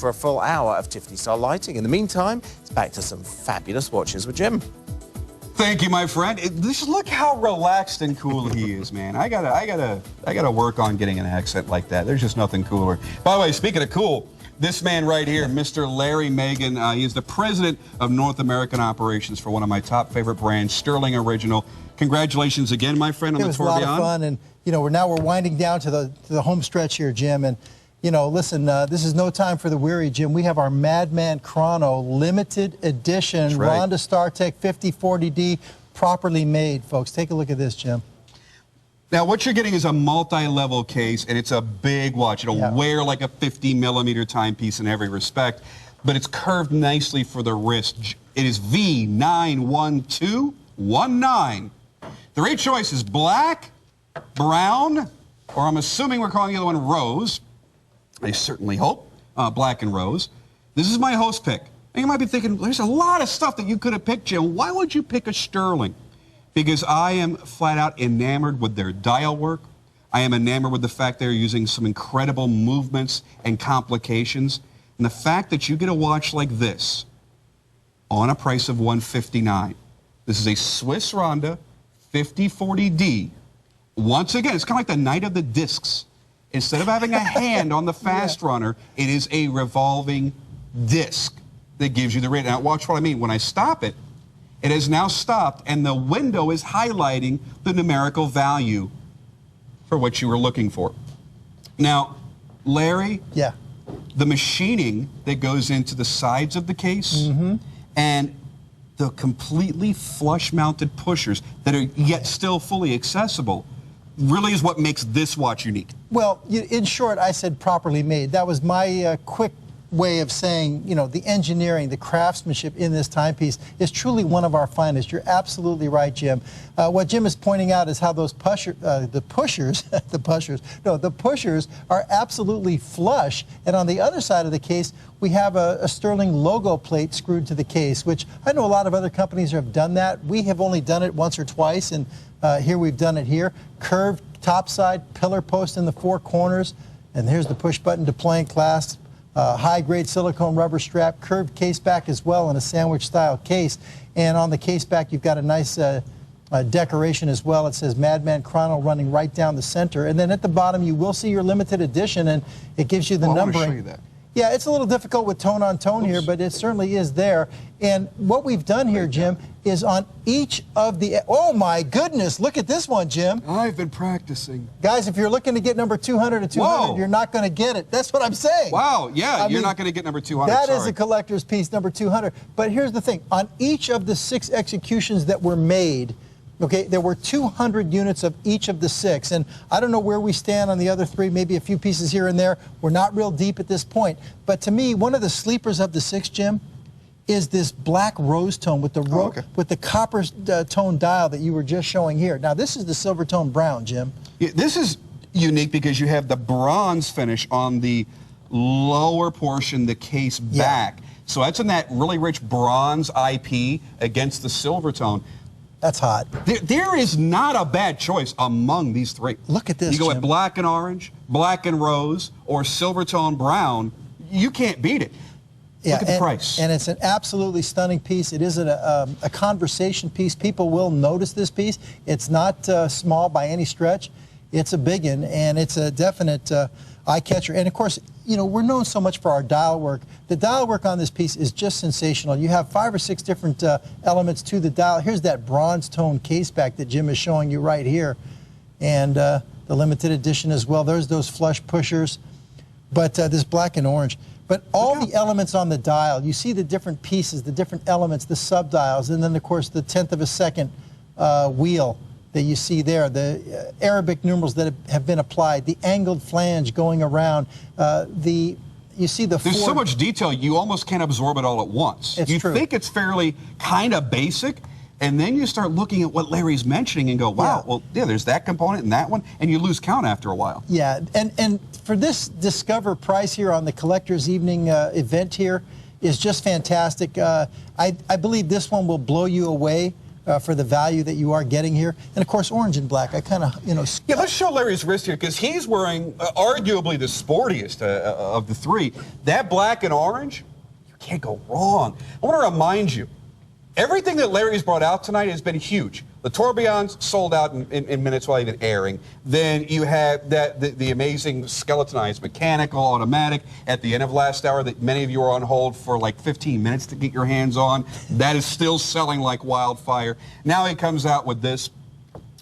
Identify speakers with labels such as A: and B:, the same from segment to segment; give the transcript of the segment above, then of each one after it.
A: for a full hour of Tiffany-style lighting. In the meantime, it's back to some fabulous watches with Jim.
B: Thank you, my friend. Just look how relaxed and cool he is, man. I gotta work on getting an accent like that. There's just nothing cooler. By the way, speaking of cool, this man right here, Mr. Larry Magen, he is the president of North American operations for one of my top favorite brands, Stuhrling Original. Congratulations again, my friend, on the Tour Beyond.
C: It was a lot of fun, and we're winding down to the home stretch here, Jim. And listen, this is no time for the weary, Jim. We have our Madman Chrono limited edition Ronda StarTech 5040D, properly made, folks. Take a look at this, Jim.
B: Now, what you're getting is a multi-level case, and it's a big watch. It'll wear like a 50-millimeter timepiece in every respect, but it's curved nicely for the wrist. It is V91219. The rate choice is black, brown, or I'm assuming we're calling the other one rose. I certainly hope black and rose. This is my host pick. And you might be thinking, there's a lot of stuff that you could have picked, Jim. Why would you pick a Stuhrling? Because I am flat out enamored with their dial work. I am enamored with the fact they're using some incredible movements and complications. And the fact that you get a watch like this on a price of $159. This is a Swiss Ronda 5040D. Once again, it's kind of like the night of the discs. Instead of having a hand on the fast runner, it is a revolving disc that gives you the rate. Now, watch what I mean. When I stop it, it has now stopped, and the window is highlighting the numerical value for what you were looking for. Now, Larry, the machining that goes into the sides of the case and the completely flush-mounted pushers that are yet still fully accessible really is what makes this watch unique.
C: Well, in short, I said properly made. That was my quick way of saying, the engineering, the craftsmanship in this timepiece is truly one of our finest. You're absolutely right, Jim. What Jim is pointing out is how those the pushers are absolutely flush. And on the other side of the case, we have a Stuhrling logo plate screwed to the case, which I know a lot of other companies have done that. We have only done it once or twice, and here we've done it here. Curved topside pillar post in the four corners, and here's the push button deploying clasp. High-grade silicone rubber strap, curved case back as well in a sandwich-style case. And on the case back, you've got a nice decoration as well. It says Madman Chrono running right down the center. And then at the bottom, you will see your limited edition, and it gives you the numbering.
B: I want to show you that.
C: Yeah, it's a little difficult with tone-on-tone here, but it certainly is there. And what we've done here, Jim, is on each of the... Oh, my goodness, look at this one, Jim.
B: I've been practicing.
C: Guys, if you're looking to get number 200 to 200, you're not going to get it. That's what I'm saying.
B: Wow, yeah, you're not going to get number 200,
C: That is a collector's piece, number 200. But here's the thing. On each of the 6 executions that were made, okay, there were 200 units of each of the 6, and I don't know where we stand on the other 3, maybe a few pieces here and there. We're not real deep at this point. But to me, one of the sleepers of the 6, Jim, is this black rose tone with the with the copper tone dial that you were just showing here. Now, this is the silver tone brown, Jim.
B: Yeah, this is unique because you have the bronze finish on the lower portion, the case back. So that's in that really rich bronze IP against the silver tone.
C: That's hot.
B: There is not a bad choice among these 3.
C: Look at this,
B: You go
C: Jim.
B: with black and orange, black and rose, or silver tone brown. You can't beat it.
C: Yeah,
B: Look at the price.
C: And it's an absolutely stunning piece. It is a conversation piece. People will notice this piece. It's not small by any stretch. It's a big one, and it's a definite eye catcher. And of course, we're known so much for our dial work. The dial work on this piece is just sensational. You have 5 or 6 different elements to the dial. Here's that bronze tone case back that Jim is showing you right here, and the limited edition as well. There's those flush pushers, but this black and orange. But all the elements on the dial, you see the different pieces, the different elements, the sub-dials, and then, of course, the 1/10 of a second wheel that you see there, the Arabic numerals that have been applied, the angled flange going around, you see the...
B: There's so much detail, you almost can't absorb it all at once.
C: It's true.
B: You think it's fairly kind of basic, and then you start looking at what Larry's mentioning and go, wow, well, yeah, there's that component and that one, and you lose count after a while.
C: Yeah, and for this Discover price here on the Collector's Evening event here is just fantastic. I believe this one will blow you away. for the value that you are getting here. And of course, orange and black. I kind of,
B: Yeah, let's show Larry's wrist here because he's wearing arguably the sportiest of the three. That black and orange, you can't go wrong. I want to remind you, everything that Larry's brought out tonight has been huge. The tourbillons sold out in minutes while even airing. Then you have the amazing skeletonized mechanical automatic at the end of last hour that many of you are on hold for like 15 minutes to get your hands on. That is still selling like wildfire. Now he comes out with this.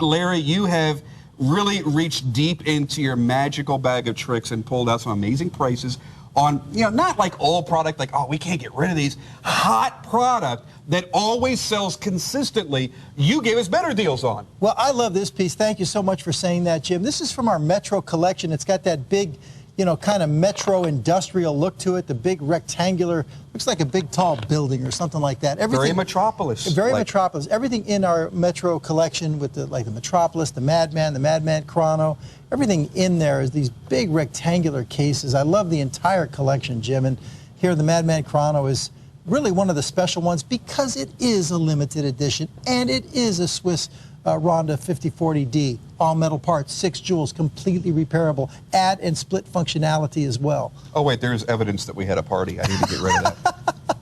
B: Larry, you have really reached deep into your magical bag of tricks and pulled out some amazing prices on, not like old product, like, oh, we can't get rid of these. Hot product that always sells consistently, you gave us better deals on.
C: Well, I love this piece. Thank you so much for saying that, Jim. This is from our Metro collection. It's got that big, kind of Metro industrial look to it, the big rectangular, looks like a big tall building or something like that.
B: Very Metropolis.
C: Very Metropolis. Everything in our Metro collection with the Metropolis, the Madman Chrono, everything in there is these big rectangular cases. I love the entire collection, Jim. And here the Madman Chrono is really one of the special ones because it is a limited edition and it is a Swiss Ronda 5040D, all metal parts, 6 jewels, completely repairable, add and split functionality as well.
B: Oh wait, there's evidence that we had a party. I need to get rid of that.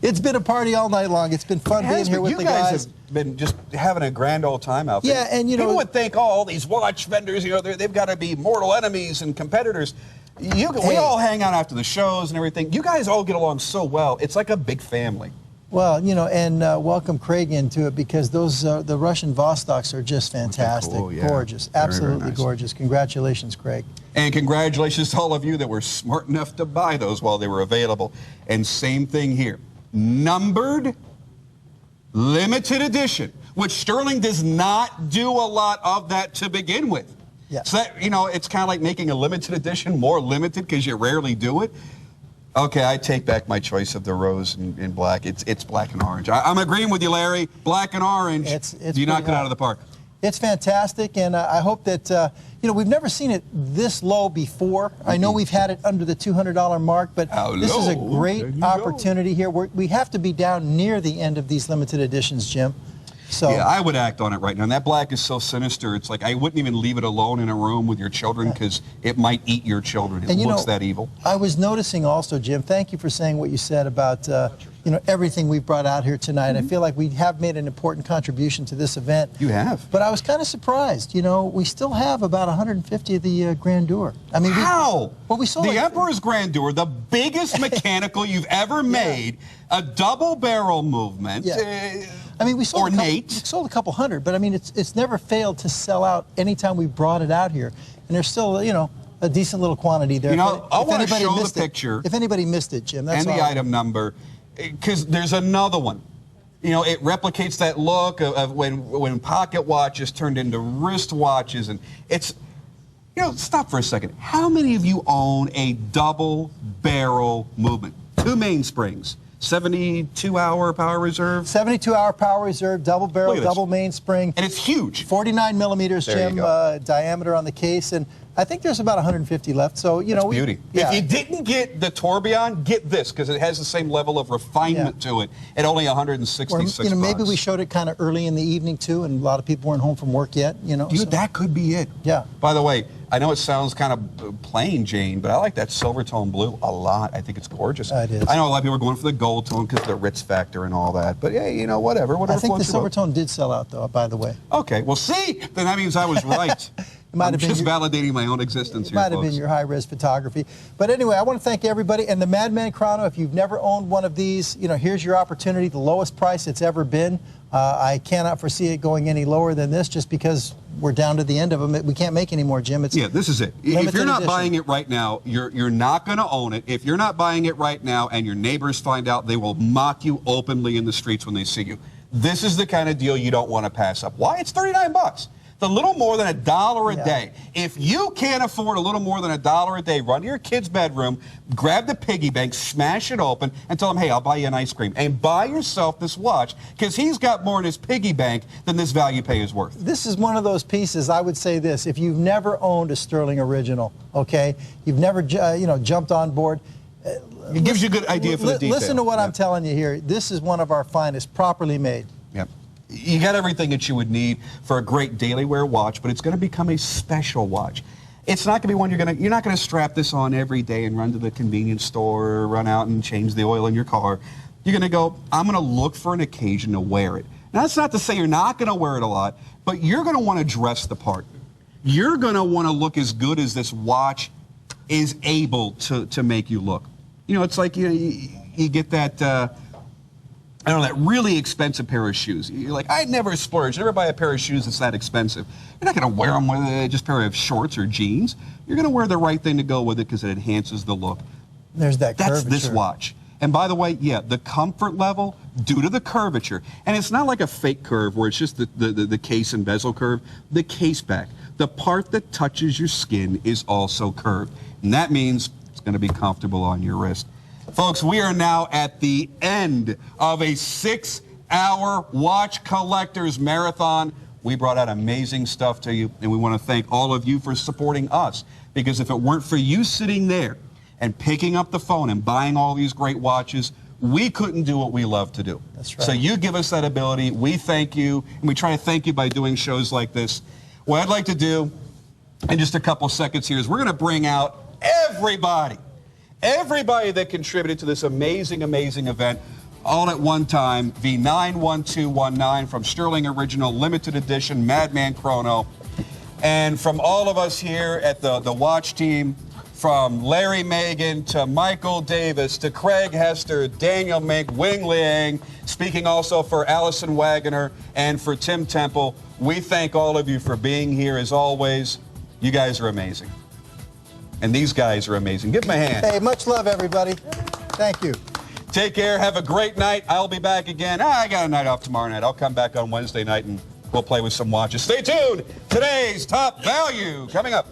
C: It's been a party all night long. It's been fun being here with the guys.
B: You guys have been just having a grand old time out there.
C: Yeah, and
B: people would think, oh, all these watch vendors, they've got to be mortal enemies and competitors. We all hang out after the shows and everything. You guys all get along so well. It's like a big family.
C: Well, and welcome Craig into it because those the Russian Vostoks are just fantastic,
B: cool, yeah.
C: Gorgeous,
B: Very,
C: absolutely
B: very nice.
C: Gorgeous. Congratulations, Craig.
B: And congratulations to all of you that were smart enough to buy those while they were available. And same thing here, numbered, limited edition, which Stuhrling does not do a lot of that to begin with.
C: Yeah.
B: So that, it's kind of like making a limited edition more limited because you rarely do it. Okay, I take back my choice of the rose and black. It's black and orange. I'm agreeing with you, Larry. Black and orange. You knocked it out of the park.
C: It's fantastic, and I hope that we've never seen it this low before. I know we've had it under the $200 mark, but this is a great opportunity here. We have to be down near the end of these limited editions, Jim. So,
B: yeah, I would act on it right now. And that black is so sinister. It's like I wouldn't even leave it alone in a room with your children because it might eat your children. It looks that evil.
C: I was noticing also, Jim, thank you for saying what you said about everything we've brought out here tonight. I feel like we have made an important contribution to this event.
B: You have.
C: But I was kind of surprised. We still have about 150 of the Grandeur. I mean,
B: how?
C: Well, we sold
B: the Emperor's Grandeur, the biggest mechanical you've ever made, a double barrel movement.
C: Yeah. I mean, we sold a couple hundred, but I mean, it's never failed to sell out anytime we brought it out here, and there's still a decent little quantity there.
B: I want to show the picture.
C: If anybody missed it, Jim, that's
B: and the item number, because there's another one. It replicates that look of when pocket watches turned into wrist watches, and it's. Stop for a second. How many of you own a double barrel movement? 2 mainsprings. 72-hour power reserve?
C: 72-hour power reserve, double barrel, double mainspring.
B: And it's huge.
C: 49 millimeters, Jim, diameter on the case. And I think there's about 150 left. So,
B: It's beauty. Yeah. If you didn't get the tourbillon, get this, because it has the same level of refinement to it at only $166.
C: Or, maybe we showed it kind of early in the evening, too, and a lot of people weren't home from work yet,
B: Dude, that could be it.
C: Yeah.
B: By the way, I know it sounds kind of plain, Jane, but I like that silver tone blue a lot. I think it's gorgeous.
C: It is.
B: I know a lot of people are going for the gold tone because of the Ritz factor and all that. But, yeah, whatever.
C: I think the silver tone did sell out, though, by the way.
B: Okay. Well, see? Then that means I was right. I'm just validating my own existence here,
C: It might have been your high-res photography. But anyway, I want to thank everybody. And the Madman Chrono, if you've never owned one of these, here's your opportunity, the lowest price it's ever been. I cannot foresee it going any lower than this just because we're down to the end of them. We can't make any more, Jim.
B: Yeah, this is it. If you're not buying it right now, you're not going to own it. If you're not buying it right now and your neighbors find out, they will mock you openly in the streets when they see you. This is the kind of deal you don't want to pass up. Why? It's $39. A little more than $1 a day. If you can't afford a little more than $1 a day, run to your kid's bedroom, grab the piggy bank, smash it open, and tell him, hey, I'll buy you an ice cream. And buy yourself this watch, because he's got more in his piggy bank than this value pay is worth.
C: This is one of those pieces, I would say this, if you've never owned a Stuhrling original, okay, you've never, jumped on board,
B: it gives you a good idea for the detail.
C: Listen to what I'm telling you here. This is one of our finest, properly made.
B: Yep. You got everything that you would need for a great daily wear watch, but it's going to become a special watch. It's not going to be one you're not going to strap this on every day and run to the convenience store or run out and change the oil in your car. You're going to go, I'm going to look for an occasion to wear it. Now, that's not to say you're not going to wear it a lot, but you're going to want to dress the part. You're going to want to look as good as this watch is able to make you look. You know, it's like you get that, I don't know, that really expensive pair of shoes. You're like, I'd never splurge. Never buy a pair of shoes that's that expensive. You're not going to wear them with just a pair of shorts or jeans. You're going to wear the right thing to go with it because it enhances the look.
C: There's that curvature.
B: That's this watch. And by the way, yeah, the comfort level due to the curvature. And it's not like a fake curve where it's just the case and bezel curve. The case back, the part that touches your skin is also curved. And that means it's going to be comfortable on your wrist. Folks, we are now at the end of a 6-hour watch collectors marathon. We brought out amazing stuff to you, and we want to thank all of you for supporting us. Because if it weren't for you sitting there and picking up the phone and buying all these great watches, we couldn't do what we love to do.
C: That's right.
B: So you give us that ability. We thank you, and we try to thank you by doing shows like this. What I'd like to do in just a couple seconds here is we're going to bring out everybody that contributed to this amazing, amazing event all at one time. The 91219 from Stuhrling Original Limited Edition Madman Chrono. And from all of us here at the watch team, from Larry Magen to Michael Davies to Craig Hester, Daniel Mink, Wing Liang, speaking also for Allison Waggoner and for Tim Temple, we thank all of you for being here as always. You guys are amazing. And these guys are amazing. Give them a hand.
C: Hey, much love, everybody. Thank you.
B: Take care. Have a great night. I'll be back again. I got a night off tomorrow night. I'll come back on Wednesday night and we'll play with some watches. Stay tuned. Today's Top Value coming up.